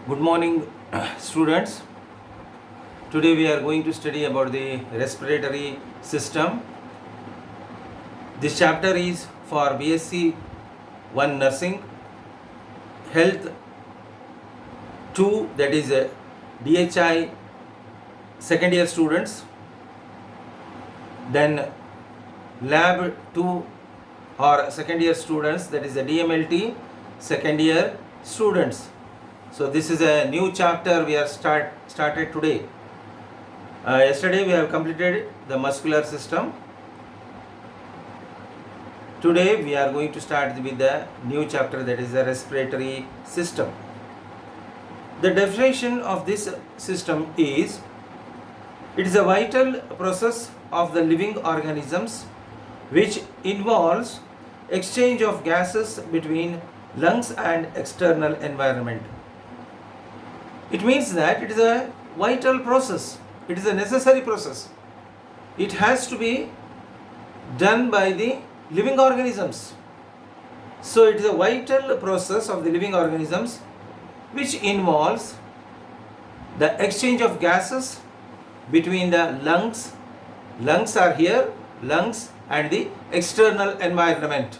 Good morning, students. Today we are going to study about the respiratory system. This chapter is for BSc 1 Nursing, Health 2, that is DHI second year students, then Lab 2 or second year students, that is the DMLT second year students. So this is a new chapter we are started today. Yesterday we have completed the muscular system. Today we are going to start with the new chapter, that is the respiratory system. The definition of this system is: it is a vital process of the living organisms which involves exchange of gases between lungs and external environment. It means that it is a vital process. It is a necessary process. It has to be done by the living organisms. So it is a vital process of the living organisms which involves the exchange of gases between the lungs are here, lungs and the external environment.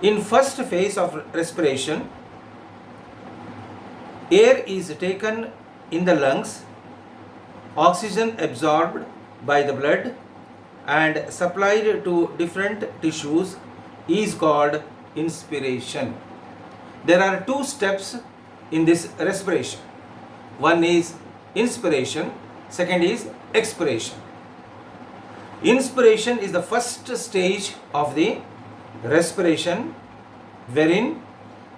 In first phase of respiration, air is taken in the lungs, oxygen absorbed by the blood and supplied to different tissues is called inspiration. There are two steps in this respiration. One is inspiration, second is expiration. Inspiration is the first stage of the respiration, wherein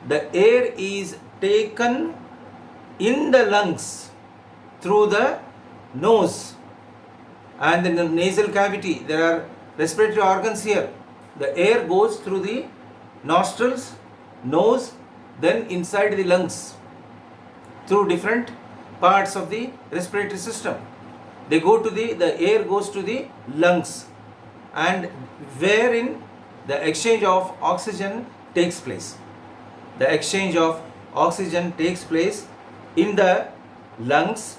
the air is taken in the lungs through the nose and in the nasal cavity. There are respiratory organs here. The air goes through the nostrils, nose, then inside the lungs through different parts of the respiratory system. The air goes to the lungs, and wherein the exchange of oxygen takes place. The exchange of oxygen takes place in the lungs,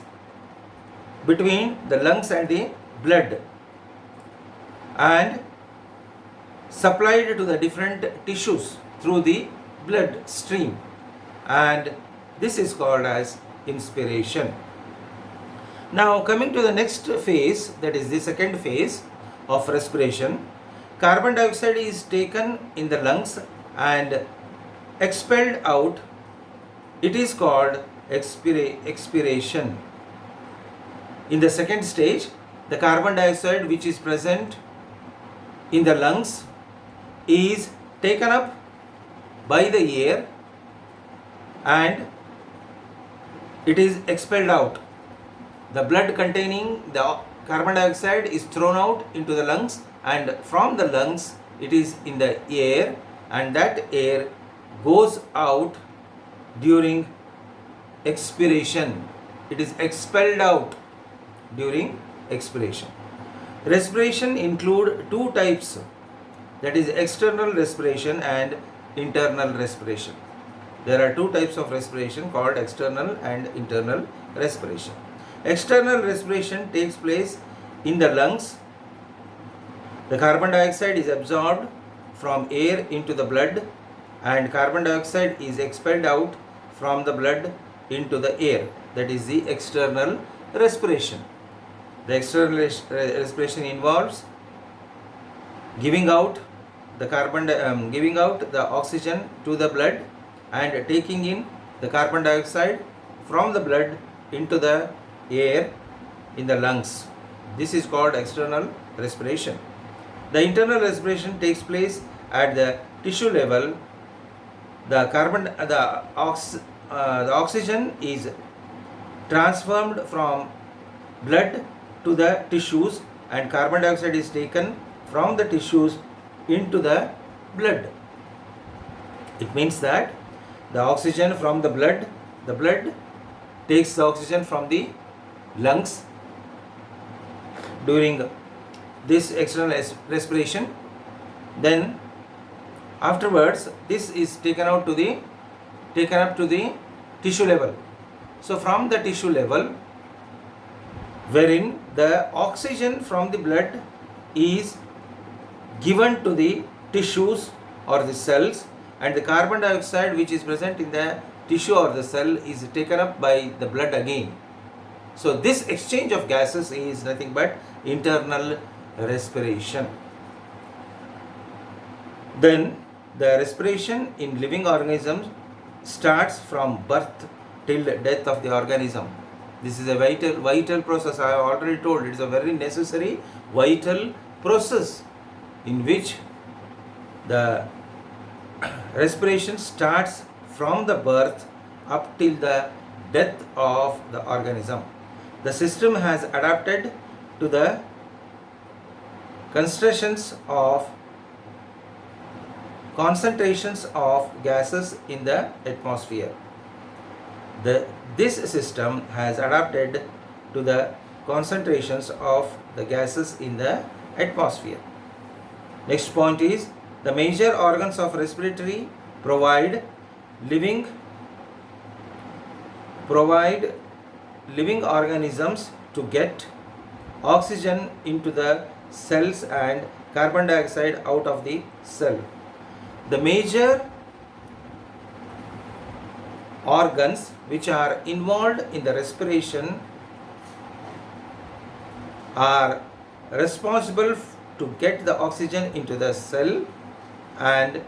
between the lungs and the blood, and supplied to the different tissues through the blood stream, and this is called as inspiration. Now coming to the next phase, that is the second phase of respiration, carbon dioxide is taken in the lungs and expelled out. It is called expiration. In the second stage, the carbon dioxide which is present in the lungs is taken up by the air and it is expelled out. The blood containing the carbon dioxide is thrown out into the lungs, and from the lungs it is in the air, and that air goes out during expiration. It is expelled out during expiration. Respiration include two types, that is external respiration and internal respiration. There are two types of respiration called external and internal respiration. External respiration takes place in the lungs. The carbon dioxide is absorbed from air into the blood, and carbon dioxide is expelled out from the blood into the air. That is the external respiration. The external respiration involves giving out the oxygen to the blood and taking in the carbon dioxide from the blood into the air in the lungs. This is called external respiration. The internal respiration takes place at the tissue level. The oxygen is transformed from blood to the tissues, and carbon dioxide is taken from the tissues into the blood. It means that the oxygen from the blood takes the oxygen from the lungs during this external respiration. Then Afterwards, this is taken up to the tissue level. So from the tissue level, wherein the oxygen from the blood is given to the tissues or the cells, and the carbon dioxide which is present in the tissue or the cell is taken up by the blood again. So this exchange of gases is nothing but internal respiration. Then the respiration in living organisms starts from birth till death of the organism. This is a vital process. I have already told, it is a very necessary vital process in which the respiration starts from the birth up till the death of the organism. The system has adapted to the concentrations of gases in the atmosphere. This system has adapted to the concentrations of the gases in the atmosphere. Next point is, the major organs of respiratory provide living organisms to get oxygen into the cells and carbon dioxide out of the cell. The major organs which are involved in the respiration are responsible to get the oxygen into the cell and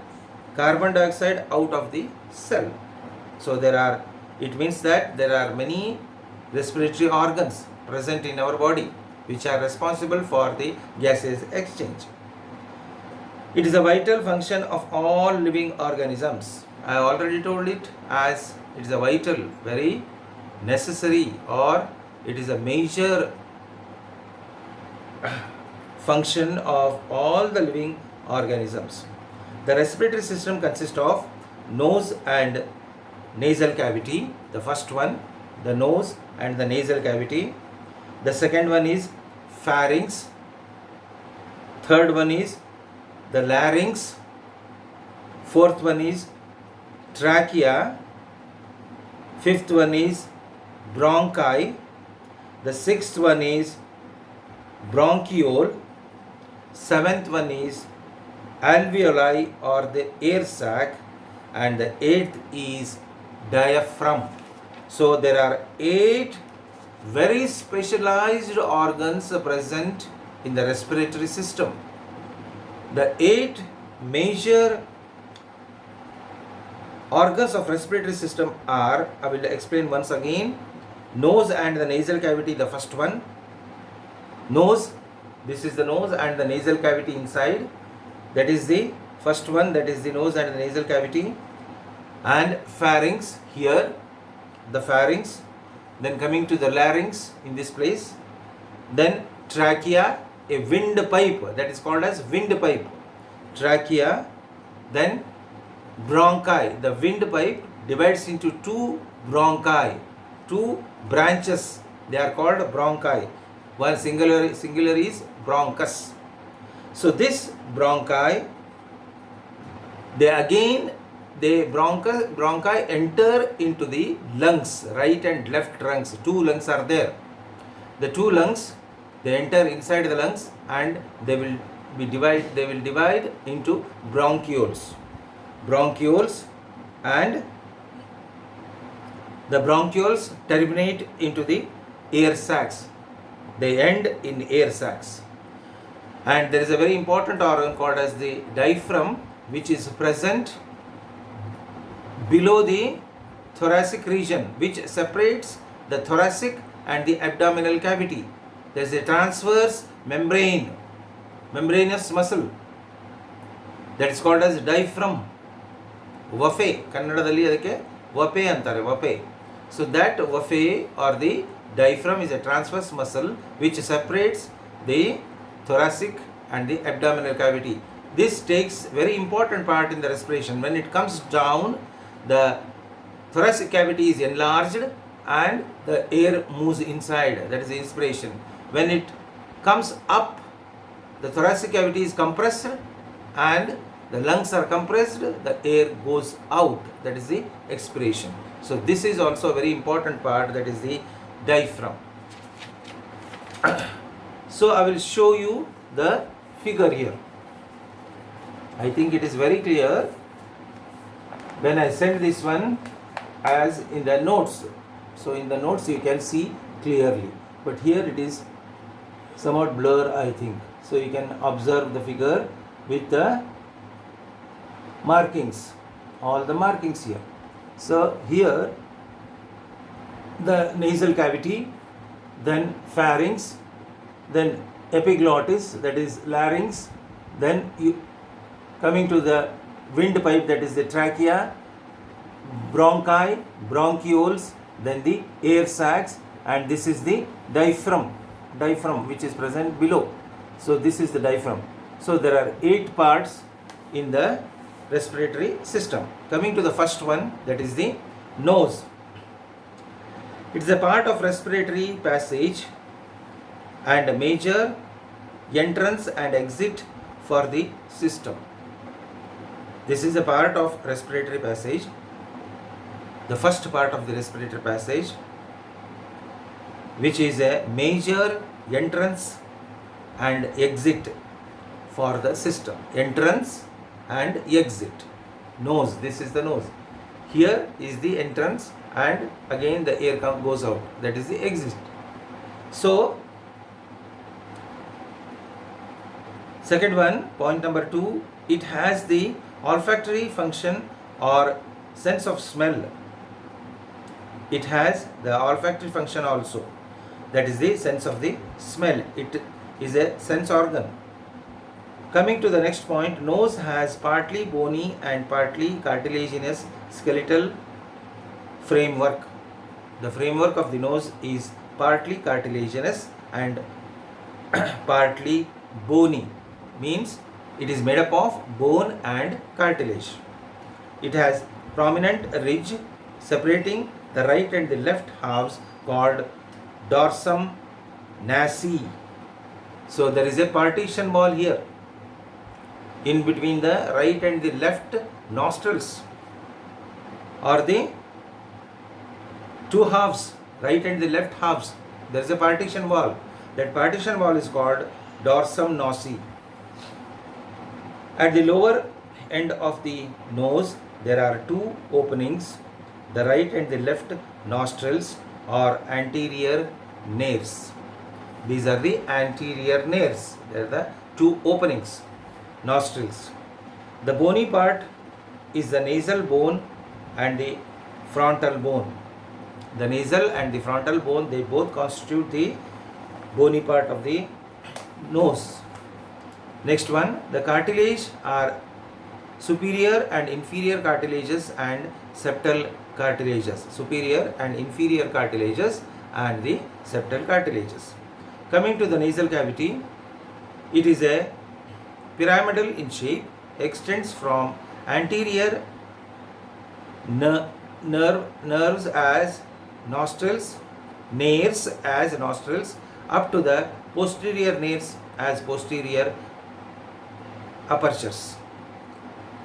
carbon dioxide out of the cell. So it means that there are many respiratory organs present in our body which are responsible for the gases exchange. It is a vital function of all living organisms. I already told it, as it is a vital, very necessary, or it is a major function of all the living organisms. The respiratory system consists of nose and nasal cavity. The first one, the nose and the nasal cavity. The second one is pharynx. Third one is the larynx. Fourth one is trachea. Fifth one is bronchi. The sixth one is bronchiole. Seventh one is alveoli or the air sac, and the eighth is diaphragm. So there are 8 very specialized organs present in the respiratory system. The 8 major organs of respiratory system are, I will explain once again. Nose and the nasal cavity, the first one. Nose, this is the nose and the nasal cavity inside. That is the first one, that is the nose and the nasal cavity. And pharynx, here, the pharynx. Then coming to the larynx in this place. Then trachea, a windpipe, that is called as windpipe. Trachea. Then bronchi, the windpipe divides into 2 bronchi, 2 branches. They are called bronchi. One singular is bronchus. So this bronchi, bronchi enter into the lungs, right and left lungs. 2 lungs are there. The 2 lungs, they enter inside the lungs and they will divide into bronchioles. And the bronchioles terminate into the air sacs. They end in air sacs. And there is a very important organ called as the diaphragm, which is present below the thoracic region, which separates the thoracic and the abdominal cavity. There is a transverse membranous muscle, that is called as diaphragm. ವಫೆ, ಕನ್ನಡದಲ್ಲಿ ಅದಕ್ಕೆ ವಫೆ ಅಂತಾರೆ, ವಫೆ. So that ವಫೆ or the diaphragm is a transverse muscle which separates the thoracic and the abdominal cavity. This takes very important part in the respiration. When it comes down, the thoracic cavity is enlarged and the air moves inside. That is the inspiration. When it comes up, the thoracic cavity is compressed and the lungs are compressed, the air goes out, that is the expiration. So this is also a very important part, that is the diaphragm. So I will show you the figure here. I think it is very clear when I send this one as in the notes. So in the notes you can see clearly, but here it is somewhat blur, I think. So you can observe the figure with the markings, all the markings here. So here the nasal cavity, then pharynx, then epiglottis, that is larynx, then you coming to the windpipe, that is the trachea, bronchi, bronchioles, then the air sacs, and this is the diaphragm which is present below. So this is the diaphragm. So there are 8 parts in the respiratory system. Coming to the first one, that is the nose. It is a part of respiratory passage and a major entrance and exit for the system. This is a part of respiratory passage, the first part of the respiratory passage, which is a major entrance and exit for the system. Entrance and exit. Nose, this is the nose. Here is the entrance, and again the air goes out, that is the exit. So second one, point number 2, it has the olfactory function or sense of smell. It has the olfactory function also, that is the sense of the smell. It is a sense organ. Coming to the next point, nose has partly bony and partly cartilaginous skeletal framework. The framework of the nose is partly cartilaginous and partly bony, means it is made up of bone and cartilage. It has prominent ridge separating the right and the left halves called dorsum nasi. So there is a partition wall here in between the right and the left nostrils, or the two halves, right and the left halves. There is a partition wall. That partition wall is called dorsum nasi. At the lower end of the nose, there are 2 openings, the right and the left nostrils or anterior nares. These are the anterior nares. They are the 2 openings, nostrils. The bony part is the nasal bone and the frontal bone. The nasal and the frontal bone, they both constitute the bony part of the nose. Next one, the cartilage are superior and inferior cartilages and septal cartilages. Superior and inferior cartilages and the septal cartilages. Coming to the nasal cavity, it is a pyramidal in shape, extends from anterior nerves as nostrils, nares as nostrils, up to the posterior nares as posterior apertures.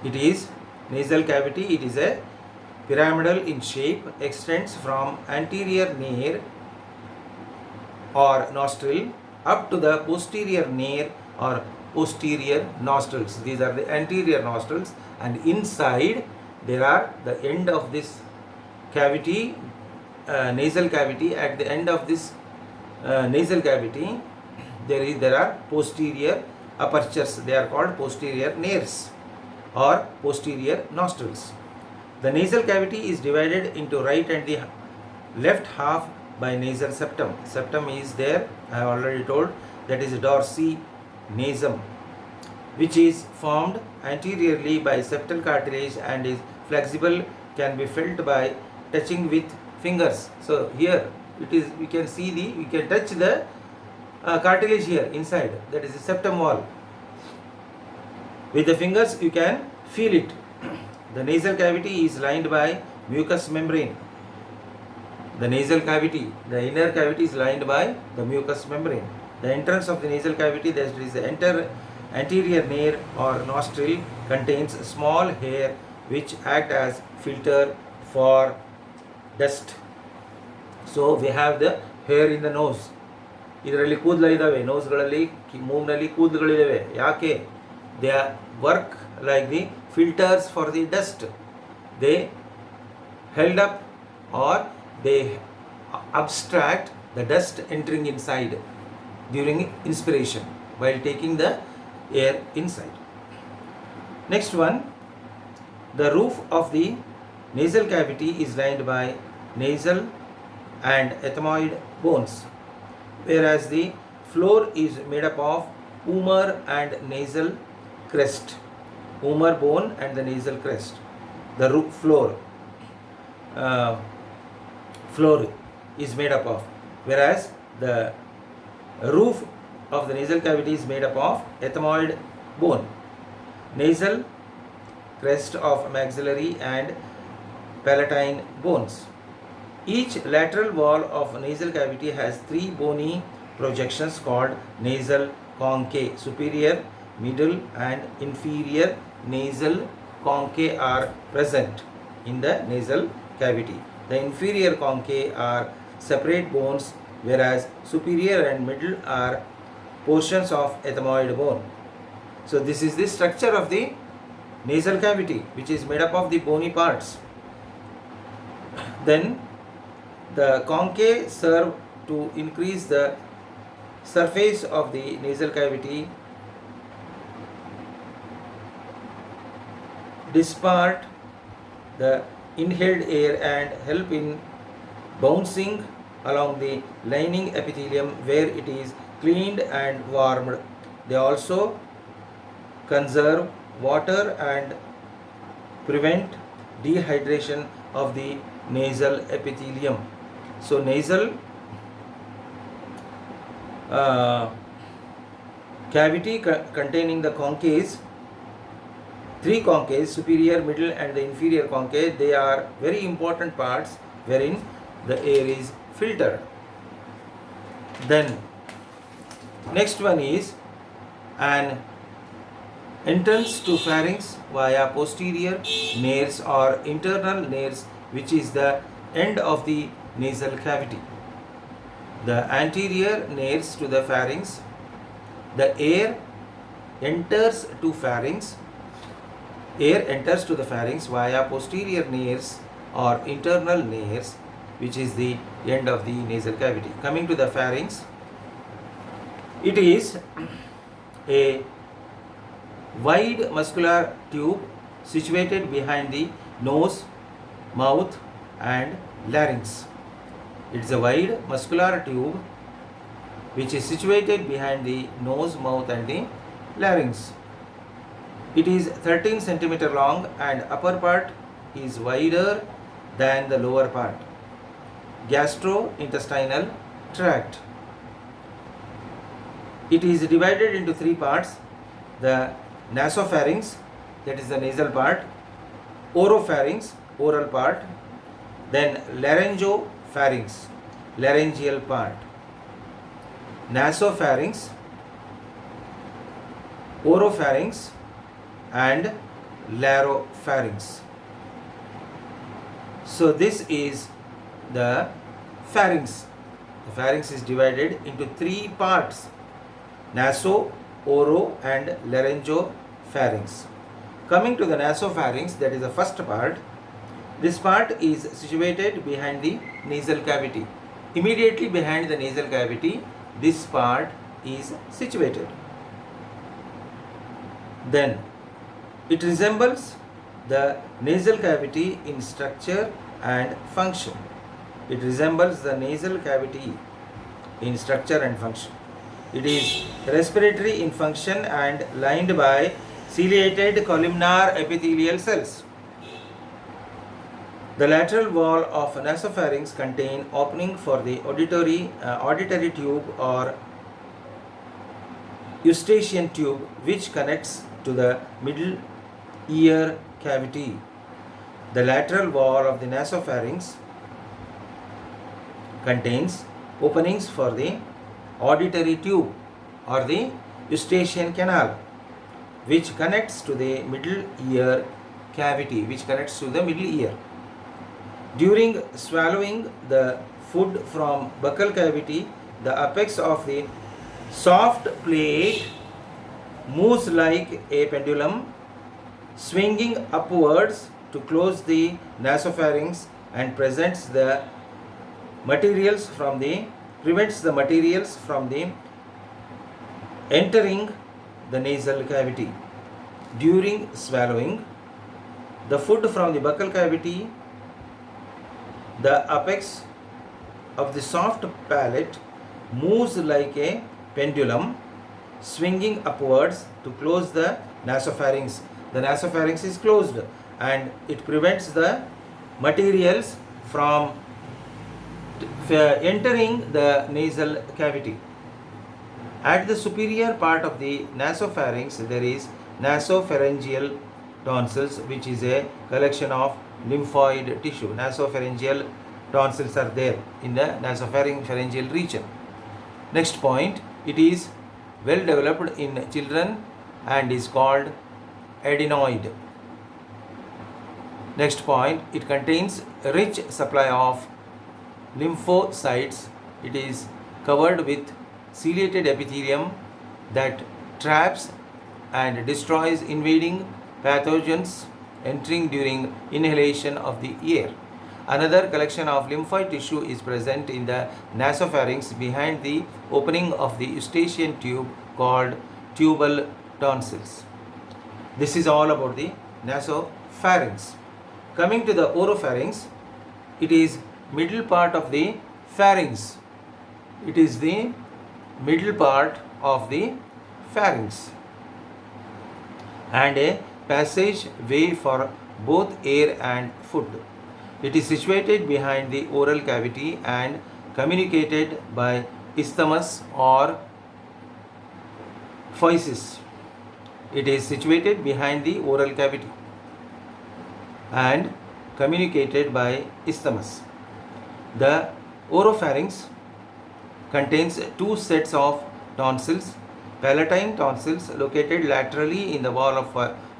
It is nasal cavity, it is a pyramidal in shape, extends from anterior nare or nostril up to the posterior nare or posterior nostrils. These are the anterior nostrils, and inside there are the end of this cavity, nasal cavity. At the end of this nasal cavity there are posterior apertures. They are called posterior nares or posterior nostrils. The nasal cavity is divided into right and the left half by nasal septum. Septum is there, I have already told, that is dorsi-nasum, which is formed anteriorly by septal cartilage and is flexible, can be felt by touching with fingers. So here it is, we can see we can touch the cartilage here inside, that is the septum wall. With the fingers you can feel it. The nasal cavity is lined by mucous membrane. The nasal cavity, the inner cavity is lined by the mucous membrane. The entrance of the nasal cavity, that is the Anterior nare or nostril contains small hair which act as filter for dust. So we have the hair in the nose. ಇದರಲ್ಲಿ ಕೂದಲ ಇದ್ದಾವೆ, ನೋಸ್ಗಳಲ್ಲಿ ಮೂಗ್ನಲ್ಲಿ ಕೂದಲುಗಳಿದ್ದಾವೆ. ಯಾಕೆ? They work like the filters for the dust. They held up or they abstract the dust entering inside during inspiration while taking the air inside. Next one, the roof of the nasal cavity is lined by nasal and ethmoid bones, whereas the floor is made up of humor and nasal crest. Humor bone and the nasal crest. The roof floor is made up of, whereas the roof of the nasal cavity is made up of ethmoid bone, nasal crest of maxillary and palatine bones. Each lateral wall of nasal cavity has three bony projections called nasal conchae. Superior, middle and inferior nasal conchae are present in the nasal cavity. The inferior conchae are separate bones, whereas superior and middle are portions of ethmoid bone. So this is the structure of the nasal cavity, which is made up of the bony parts. Then the conchae serve to increase the surface of the nasal cavity, disperse the inhaled air and help in bouncing along the lining epithelium where it is cleaned and warmed. They also conserve water and prevent dehydration of the nasal epithelium. So nasal cavity containing the conchaes, three conchaes, superior, middle and the inferior conchae, they are very important parts wherein the air is filtered. Then next one is an entrance to pharynx via posterior nares or internal nares, which is the end of the nasal cavity. The anterior nares to the pharynx, the air enters to the pharynx via posterior nares or internal nares, which is the end of the nasal cavity. Coming to the pharynx, it is a wide muscular tube situated behind the nose, mouth and larynx. It is a wide muscular tube which is situated behind the nose, mouth and the larynx. It is 13 cm long and upper part is wider than the lower part. Gastrointestinal tract. It is divided into three parts: the nasopharynx, that is the nasal part; oropharynx, oral part; then laryngopharynx, laryngeal part. Nasopharynx, oropharynx and laryngopharynx. So this is the pharynx. The pharynx is divided into three parts: naso, oro and laryngopharynx. Coming to the nasopharynx, that is the first part. This part is situated behind the nasal cavity. Immediately behind the nasal cavity, this part is situated. Then it resembles the nasal cavity in structure and function. It resembles the nasal cavity in structure and function. It is respiratory in function and lined by ciliated columnar epithelial cells. The lateral wall of nasopharynx contain opening for the auditory tube or eustachian tube, which connects to the middle ear cavity. The lateral wall of the nasopharynx contains openings for the auditory tube or the eustachian canal, which connects to the middle ear cavity, During swallowing the food from buccal cavity, the apex of the soft plate moves like a pendulum, swinging upwards to close the nasopharynx and prevents the materials from the entering the nasal cavity. During swallowing the food from the buccal cavity, the apex of the soft palate moves like a pendulum, swinging upwards to close the nasopharynx. The nasopharynx is closed and it prevents the materials from entering the nasal cavity. At the superior part of the nasopharynx, there is nasopharyngeal tonsils, which is a collection of lymphoid tissue. Nasopharyngeal tonsils are there in the nasopharyngeal region. Next point, it is well developed in children and is called adenoid. Next point, it contains a rich supply of lymphocytes. It is covered with ciliated epithelium that traps and destroys invading pathogens entering during inhalation of the air. Another collection of lymphoid tissue is present in the nasopharynx behind the opening of the eustachian tube called tubal tonsils. This is all about the nasopharynx. Coming to the oropharynx, it is middle part of the pharynx. It is the middle part of the pharynx and a passage way for both air and food. It is situated behind the oral cavity and communicated by isthmus or physis. It is situated behind the oral cavity and communicated by isthmus. The oropharynx contains two sets of tonsils: palatine tonsils located laterally in the wall of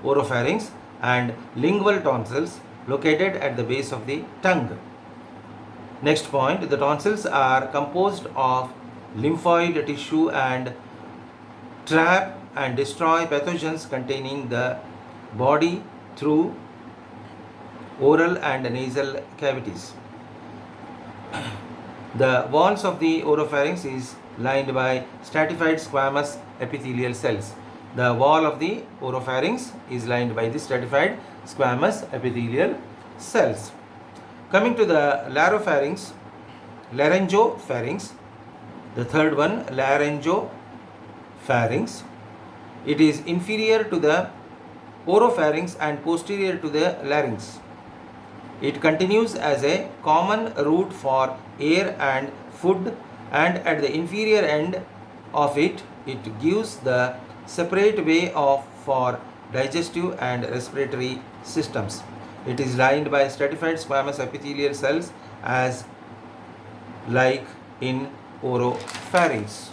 oropharynx and lingual tonsils located at the base of the tongue. Next point, the tonsils are composed of lymphoid tissue and trap and destroy pathogens containing the body through oral and nasal cavities. The walls of the oropharynx is lined by stratified squamous epithelial cells. The wall of the oropharynx is lined by the stratified squamous epithelial cells. Coming to the laryngopharynx, the third one, laryngopharynx. It is inferior to the oropharynx and posterior to the larynx. It continues as a common route for air and food, and at the inferior end of it, it gives the separate way for digestive and respiratory systems. It is lined by stratified squamous epithelial cells as like in oropharynx.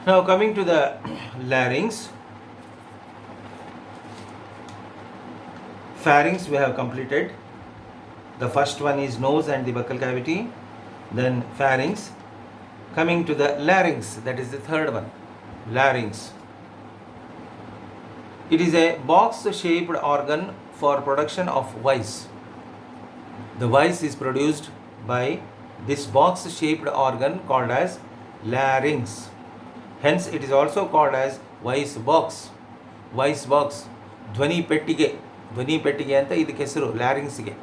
Now coming to the larynx. Pharynx we have completed. The first one is nose and the buccal cavity, then pharynx. Coming to the larynx, that is the third one, larynx. It is a box-shaped organ for production of voice. The voice is produced by this box-shaped organ called as larynx. Hence, it is also called as voice box. Voice box. ಧ್ವನಿ ಪೆಟ್ಟಿಗೆ ಅಂತ ಇದಕ್ಕೆ ಹೆಸರು ಲ್ಯಾರಿಂಗ್ಸ್ಗೆ.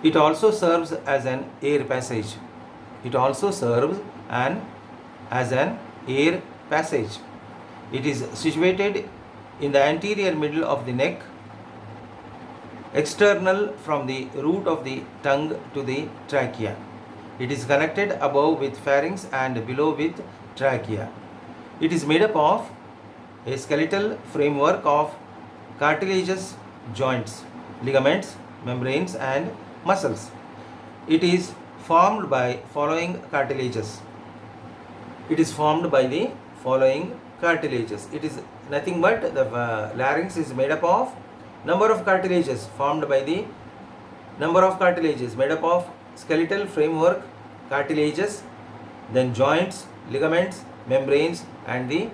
It also serves as an air passage. It is situated in the anterior middle of the neck, external from the root of the tongue to the trachea. It is connected above with pharynx and below with trachea. It is made up of a skeletal framework of cartilaginous joints, ligaments, membranes and muscles. It is formed by following cartilages. cartilages. It is nothing but the larynx is made up of number of cartilages formed by the number of cartilages made up of skeletal framework, cartilages, then joints, ligaments, membranes, and the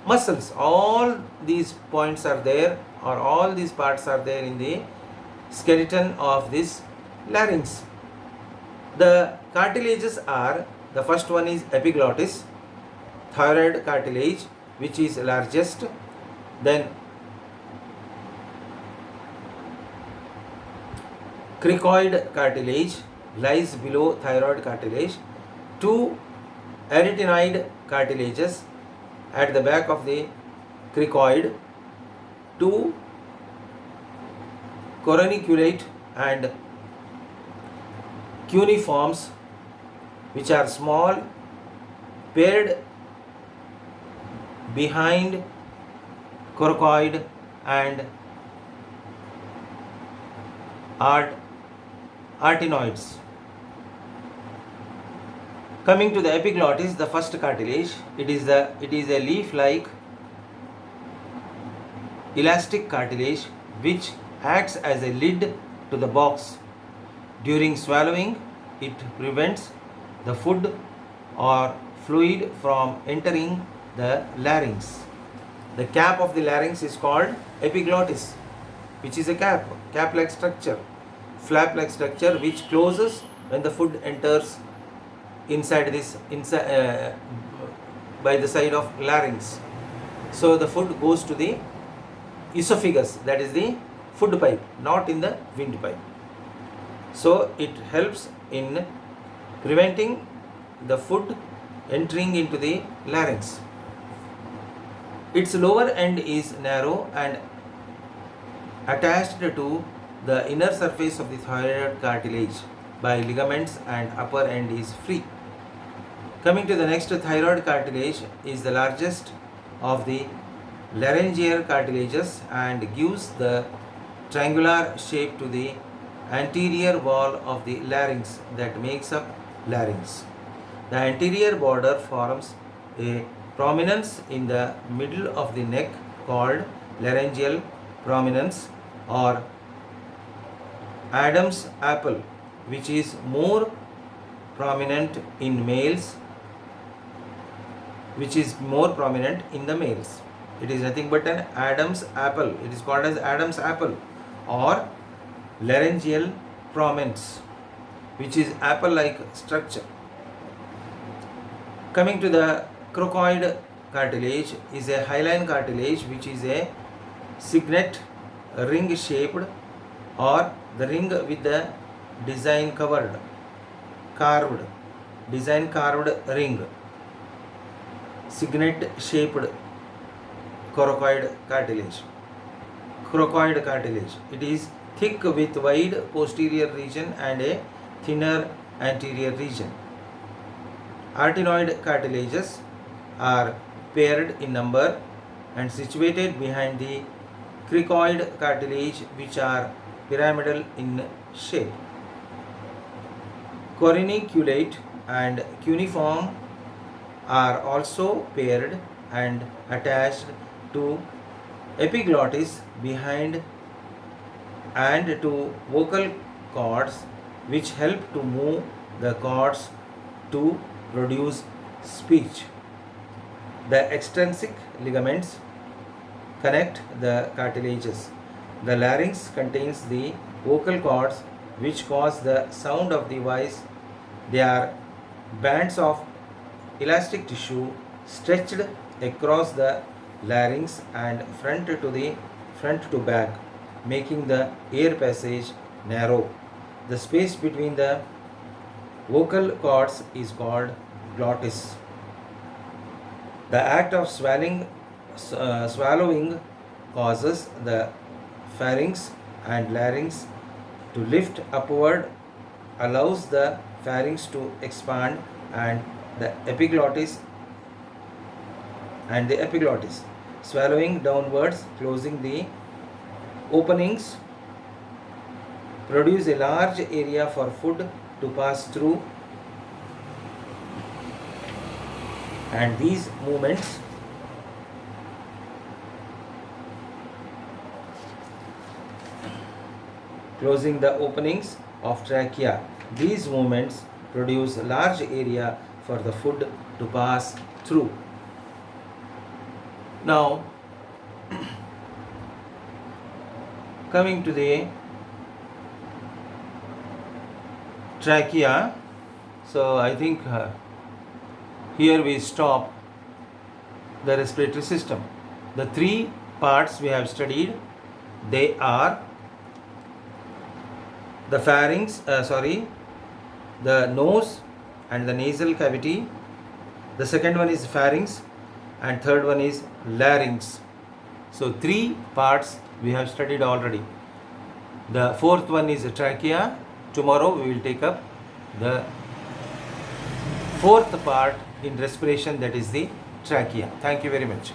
muscles. All these points are there, or all these parts are there in the skeleton of this larynx. The cartilages are, the first one is epiglottis, thyroid cartilage, which is largest. Then cricoid cartilage lies below thyroid cartilage. Two arytenoid cartilages at the back of the cricoid. Two coroniculate and cuneiforms, which are small, paired behind coracoid and arytenoids. Coming to the epiglottis, the first cartilage, it is a leaf-like elastic cartilage which acts as a lid to the box. During swallowing, it prevents the food or fluid from entering the larynx. The cap of the larynx is called epiglottis, which is a cap-like structure, flap-like structure, which closes when the food enters inside by the side of larynx. So the food goes to the esophagus, that is the food pipe, not in the windpipe. So it helps in preventing the food entering into the larynx. Its lower end is narrow and attached to the inner surface of the thyroid cartilage by ligaments, and upper end is free. Coming to the next, thyroid cartilage is the largest of the laryngeal cartilages and gives the triangular shape to the anterior wall of the larynx that makes up larynx. The anterior border forms a prominence in the middle of the neck called laryngeal prominence or Adam's apple, which is more prominent in males, which is more prominent in the males. It is nothing but an Adam's apple. It is called as Adam's apple or laryngeal prominence, which is apple-like structure. Coming to the cricoid cartilage is a hyaline cartilage which is a signet ring shaped or the ring with the carved ring, signet shaped cricoid cartilage. It is thick with wide posterior region and a thinner anterior region. Arytenoid cartilages are paired in number and situated behind the cricoid cartilage, which are pyramidal in shape. Coroniculate and cuneiform are also paired and attached to epiglottis behind and to vocal cords, which help to move the cords to produce speech. The extrinsic ligaments connect the cartilages. The larynx contains the vocal cords which cause the sound of the voice. They are bands of elastic tissue stretched across the larynx and front to back, making the air passage narrow. The space between the vocal cords is called glottis. The act of swallowing causes the pharynx and larynx to lift upward, allows the pharynx to expand and the epiglottis swallowing downwards, closing the openings, produce a large area for food to pass through, and these movements closing the openings of trachea. These movements produce a large area for the food to pass through. Now, coming to the trachea, so I think here we stop the respiratory system. The three parts we have studied, they are the pharynx, the nose and the nasal cavity. The second one is pharynx and third one is larynx. So three parts we have studied already. The fourth one is the trachea. Tomorrow we will take up the fourth part in respiration, that is the trachea. Thank you very much.